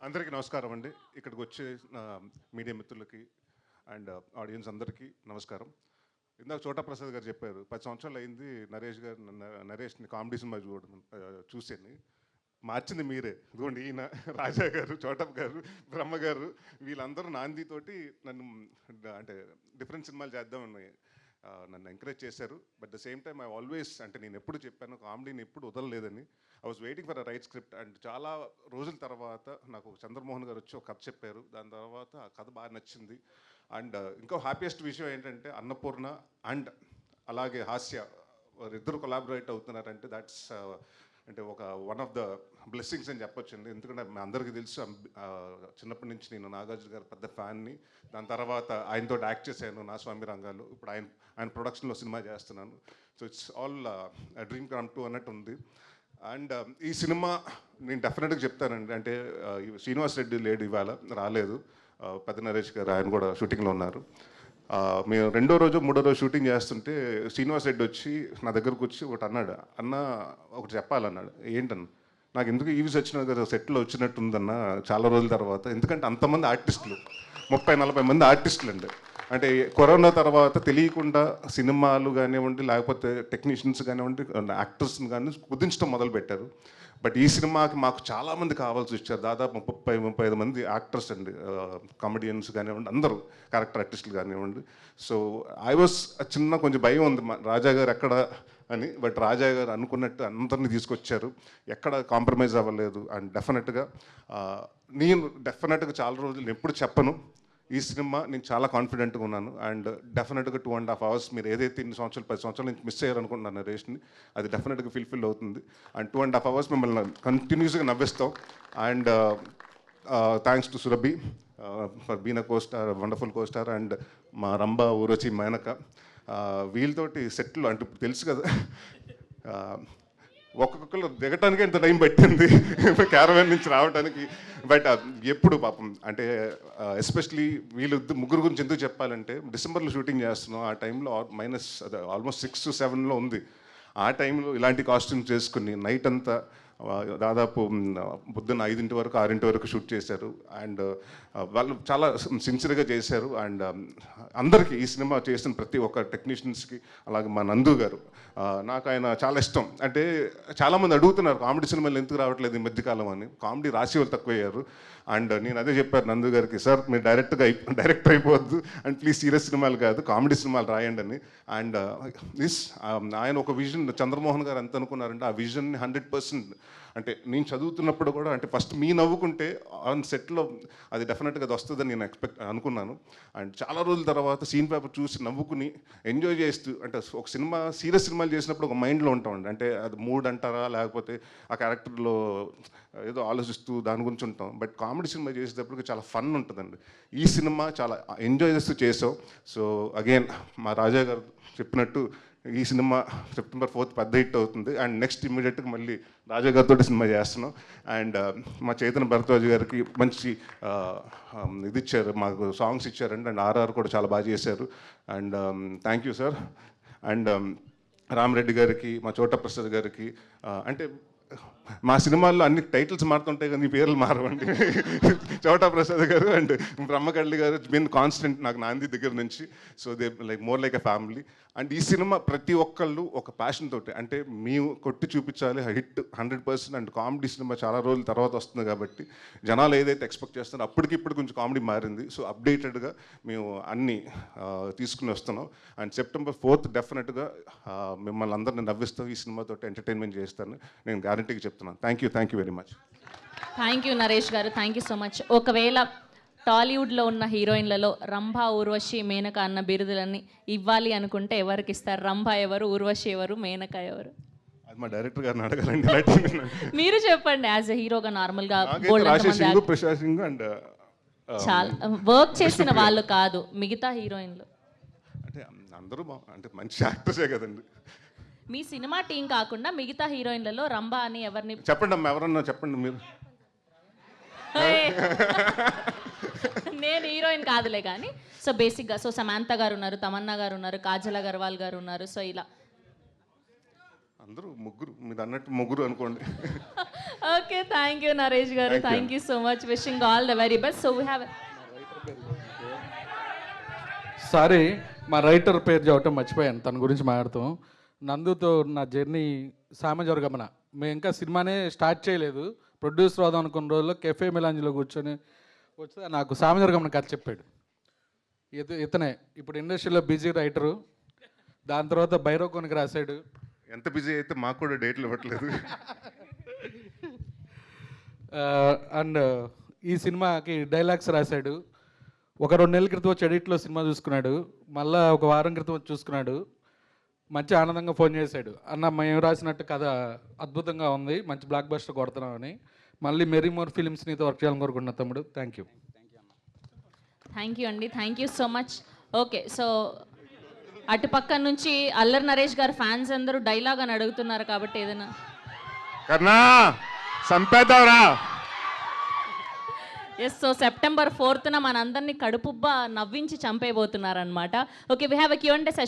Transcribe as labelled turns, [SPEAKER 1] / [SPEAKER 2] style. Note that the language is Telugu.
[SPEAKER 1] అందరికీ నమస్కారం అండి. ఇక్కడికి వచ్చే మీడియా మిత్రులకి అండ్ ఆడియన్స్ అందరికీ నమస్కారం. ఇందాక చోటా ప్రసాద్ గారు చెప్పారు 10 సంవత్సరాలు అయింది నరేష్ని కామెడీ సినిమా చూసాను. మార్చింది మీరే. ఇదిగోండి ఈయన రాజా గారు, చోటప్ గారు, బ్రహ్మ గారు వీళ్ళందరూ నాందితోటి నన్ను అంటే డిఫరెంట్ సినిమాలు చేద్దామని నన్ను ఎంకరేజ్ చేశారు. But the same time I always అంటే నేను ఎప్పుడు చెప్పాను కామెడీని ఎప్పుడు వదలలేదని. I was waiting for a right script and చాలా రోజుల తర్వాత నాకు చంద్రమోహన్ గారు వచ్చి ఒక కథ చెప్పారు. దాని తర్వాత ఆ కథ బాగా నచ్చింది. అండ్ ఇంకో హ్యాపీయెస్ట్ విషయం ఏంటంటే అన్నపూర్ణ అండ్ అలాగే హాస్య వారిద్దరు కొలాబరేట్ అవుతున్నారంటే దాట్స్ అంటే ఒక వన్ ఆఫ్ ద బ్లెస్సింగ్స్ అని చెప్పొచ్చండి. ఎందుకంటే మా అందరికీ తెలుసు చిన్నప్పటి నుంచి నేను నాగార్జున గారు పెద్ద ఫ్యాన్ని. దాని తర్వాత ఆయనతో యాక్ట్ చేశాను నా స్వామి రంగాలు. ఇప్పుడు ఆయన ప్రొడక్షన్లో సినిమా చేస్తున్నాను. So it's all dream come true అన్నట్టు ఉంది. అండ్ ఈ సినిమా నేను డెఫినెట్గా చెప్తానండి. అంటే శ్రీనివాస్ రెడ్డి లేడు, ఇవాళ రాలేదు. పెద్ద నరేష్ గారు ఆయన కూడా షూటింగ్లో ఉన్నారు. మేము రెండో రోజు మూడో రోజు షూటింగ్ చేస్తుంటే శ్రీనివాస్ రెడ్డి వచ్చి నా దగ్గరకు వచ్చి ఒకటి అన్నాడు. అన్న ఒకటి చెప్పాలన్నాడు. ఏంటన్నా? నాకు ఎందుకు ఈవి వచ్చిన కదా సెట్లో వచ్చినట్టుందన్న చాలా రోజుల తర్వాత. ఎందుకంటే అంతమంది ఆర్టిస్టులు 30-40 మంది ఆర్టిస్టులు అండి. అంటే కరోనా తర్వాత తెలియకుండా సినిమాలు కానివ్వండి లేకపోతే టెక్నీషియన్స్ కానివ్వండి యాక్టర్స్ని కానీ కుదించడం మొదలుపెట్టారు. బట్ ఈ సినిమాకి మాకు చాలామంది కావాల్సి వచ్చారు. దాదాపు 30-35 మంది యాక్టర్స్ అండి, కామెడియన్స్ కానివ్వండి, అందరూ క్యారెక్టర్ ఆర్టిస్టులు కానివ్వండి. సో ఐ వాస్ చిన్న కొంచెం భయం ఉంది రాజా గారు ఎక్కడ అని. బట్ రాజా గారు అనుకున్నట్టు అందరినీ తీసుకొచ్చారు, ఎక్కడ కాంప్రమైజ్ అవ్వలేదు. అండ్ డెఫినెట్గా చాలా రోజులు ఎప్పుడు చెప్పను, ఈ సినిమా నేను చాలా కాన్ఫిడెంట్గా ఉన్నాను. అండ్ డెఫినెట్గా 2.5 hours మీరు ఏదైతే 10 సంవత్సరాల నుంచి మిస్ అయ్యారనుకుంటున్నాను రేష్ని, అది డెఫినెట్గా ఫుల్ఫిల్ అవుతుంది. అండ్ 2.5 hours మిమ్మల్ని కంటిన్యూస్గా నవ్విస్తాం. And thanks to Surabhi for been a costar, wonderful costar. And మా రంభ, ఊరచి, మేనక వీళ్ళతోటి సెట్లు అంటే ఇప్పుడు తెలుసు కదా, ఒక్కొక్కరు దిగటానికి ఎంత టైం పట్టింది క్యారవాన్ నుంచి రావడానికి. బట్ ఎప్పుడు పాపం అంటే ఎస్పెషలీ వీళ్ళు ముగ్గురు గురించి ఎందుకు చెప్పాలంటే డిసెంబర్లో షూటింగ్ చేస్తున్నాం. ఆ టైంలో ఆల్మోస్ట్ 6 to 7 ఉంది. ఆ టైంలో ఇలాంటి కాస్ట్యూమ్స్ చేసుకుని నైట్ అంతా దాదాపు పొద్దున్న 5 వరకు 6 వరకు షూట్ చేశారు. అండ్ వాళ్ళు చాలా సిన్సియర్గా చేశారు. అండ్ అందరికీ ఈ సినిమా చేసిన ప్రతి ఒక్క టెక్నీషియన్స్కి, అలాగే మా నందు గారు, నాకు ఆయన చాలా ఇష్టం. అంటే చాలామంది అడుగుతున్నారు కామెడీ సినిమాలు ఎందుకు రావట్లేదు ఈ మధ్యకాలం అని. కామెడీ రాసి వాళ్ళు తక్కువయ్యారు. అండ్ నేను అదే చెప్పాను నందు గారికి, సార్ మీరు డైరెక్టర్ అయిపోవద్దు అండ్ ప్లీజ్ సీరియస్ సినిమాలు కాదు కామెడీ సినిమాలు రాయండి అని. అండ్ ఆయన ఒక విజన్, చంద్రమోహన్ గారు ఎంత అనుకున్నారంటే ఆ విజన్ని 100% అంటే నేను చదువుతున్నప్పుడు కూడా అంటే ఫస్ట్ మీ నవ్వుకుంటే ఆన్ సెట్లో అది డెఫినెట్గా అది వస్తుందని నేను అనుకున్నాను. అండ్ చాలా రోజుల తర్వాత సీన్ పేపర్ చూసి నవ్వుకుని ఎంజాయ్ చేస్తూ, అంటే ఒక సీరియస్ సినిమాలు చేసినప్పుడు ఒక మైండ్లో ఉంటామండి. అంటే అది మూడ్ అంటారా లేకపోతే ఆ క్యారెక్టర్లో ఏదో ఆలోచిస్తూ దాని గురించి ఉంటాం. బట్ కామెడీ సినిమా చేసేటప్పటికి చాలా ఫన్ ఉంటుందండి. ఈ సినిమా చాలా ఎంజాయ్ చేస్తూ చేసాం. సో అగైన్ మా రాజా గారు చెప్పినట్టు ఈ సినిమా September 4th పెద్ద హిట్ అవుతుంది. అండ్ నెక్స్ట్ ఇమ్మీడియట్గా మళ్ళీ రాజా గారితో సినిమా చేస్తున్నాం. అండ్ మా చైతన్య భరద్వాజ్ గారికి మంచి ఇది ఇచ్చారు, మాకు సాంగ్స్ ఇచ్చారండి. అండ్ ఆర్ఆర్ కూడా చాలా బాగా చేశారు. And thank you sir. And Rama Reddy గారికి, మా చోటా ప్రసాద్ గారికి, అంటే మా సినిమాల్లో అన్ని టైటిల్స్ మారుతుంటాయి కానీ పేర్లు మారవండి. చోటా ప్రసాద్ గారు అండ్ బ్రహ్మకళ్ళి గారు బిన్ కాన్స్టెంట్ నాకు నాంది దగ్గర నుంచి. So they more like a family. And ఈ సినిమా ప్రతి ఒక్కళ్ళు ఒక ప్యాషన్ తోటి, అంటే మేము కొట్టి చూపించాలి హిట్ 100%. అండ్ కామెడీ సినిమా చాలా రోజుల తర్వాత వస్తుంది కాబట్టి జనాలు ఏదైతే ఎక్స్పెక్ట్ చేస్తారో అప్పటికిప్పుడు కొంచెం కామెడీ మారింది. సో అప్డేటెడ్గా మేము అన్నీ తీసుకుని వస్తున్నాం. అండ్ September 4th డెఫినెట్గా మిమ్మల్ని అందరిని నవ్విస్తాం, ఈ సినిమాతో ఎంటర్టైన్మెంట్ చేస్తాను నేను గ్యారంటీగా చెప్తున్నాను. Thank you very much.
[SPEAKER 2] Thank you Naresh గారు, థ్యాంక్ యూ సో మచ్. ఒకవేళ టాలీవుడ్లో ఉన్న హీరోయిన్లలో రంభ, ఊర్వశి, మేనక అన్న బిరుదులన్నీ ఇవ్వాలి అనుకుంటే ఎవరికి ఇస్తారు? రంభ ఎవరు, ఊర్వశి ఎవరు, మేనక ఎవరు?
[SPEAKER 1] అది మా డైరెక్టర్ గారిని అడగాలండి.
[SPEAKER 2] మీరు చెప్పండి. యాజ్ ఎ హీరోగా నార్మల్గా
[SPEAKER 1] అండ్
[SPEAKER 2] చాలా వర్క్ చేసిన వాళ్ళు కాదు మిగతా హీరోయిన్లు
[SPEAKER 1] అంటే అందరూ అంటే మంచి యాక్టర్సే కదండి.
[SPEAKER 2] మీ సినిమా టీం కాకుండా మిగతా హీరోయిన్లలో రంభ అని ఎవరిని
[SPEAKER 1] చెప్పండి అమ్మా, ఎవరన్నా చెప్పండి మీరు.
[SPEAKER 2] నేను హీరోయిన్ కాదులే కానీ సో బేసిక్గా సో సమాంత గారు ఉన్నారు, తమన్నా గారు ఉన్నారు, కాజల్ అగర్వాల్ గారు ఉన్నారు. సో ఇలా
[SPEAKER 1] అందరూ ముగ్గురు, మీరు అన్నట్టు ముగ్గురు అనుకోండి.
[SPEAKER 2] ఓకే, థ్యాంక్ యూ నరేష్ గారు,
[SPEAKER 1] Thank you.
[SPEAKER 2] Thank you so much, wishing all the very best. So we have
[SPEAKER 3] sorry, మా రైటర్ పేరు చెప్పటం మర్చిపోయాను, తన గురించి మాట్లాడుతాం. నందుతో నా జర్నీ సామజవర్గమన. మేము ఇంకా సినిమానే స్టార్ట్ చేయలేదు, ప్రొడ్యూసర్ అవుదాం అనుకున్న రోజుల్లో కెఫే మిలాంజ్లో కూర్చొని వస్తే నాకు సామజవర్గమన కథ చెప్పాడు. ఇతనే ఇప్పుడు ఇండస్ట్రీలో బిజీ రైటరు. దాని తర్వాత బైరోకోనికి రాశాడు.
[SPEAKER 1] ఎంత బిజీ అయితే మాకు కూడా డేట్లు ఇవ్వట్లేదు.
[SPEAKER 3] అండ్ ఈ సినిమాకి డైలాగ్స్ రాశాడు. ఒక 2 నెలల క్రితం వచ్చి ఎడిట్లో సినిమా చూసుకున్నాడు, మళ్ళీ ఒక వారం క్రితం వచ్చి చూసుకున్నాడు. మంచి ఆనందంగా ఫోన్ చేశాడు, అన్న మేము రాసినట్టు కథ అద్భుతంగా ఉంది, మంచి బ్లాక్ బస్టర్ కొడుతున్నామని. మళ్ళీ మెరీ మోర్ ఫిలిమ్స్ నీతో వర్క్ చేయాలని కోరుకుంటున్నా తమ్ముడు. Thank you.
[SPEAKER 2] థ్యాంక్ యూ అండి, thank you so much. Okay, so అటు పక్క నుంచి అల్లరి నరేష్ గారు ఫ్యాన్స్ అందరూ డైలాగ్ అని అడుగుతున్నారు కాబట్టి ఏదైనా.
[SPEAKER 1] కర్ణా సంపేద్దాంరా.
[SPEAKER 2] ఎస్, సో September 4th మనందరినీ కడుపుబ్బా నవ్వించి చంపేయబోతున్నారనమాట. Okay, we have a Q&A session.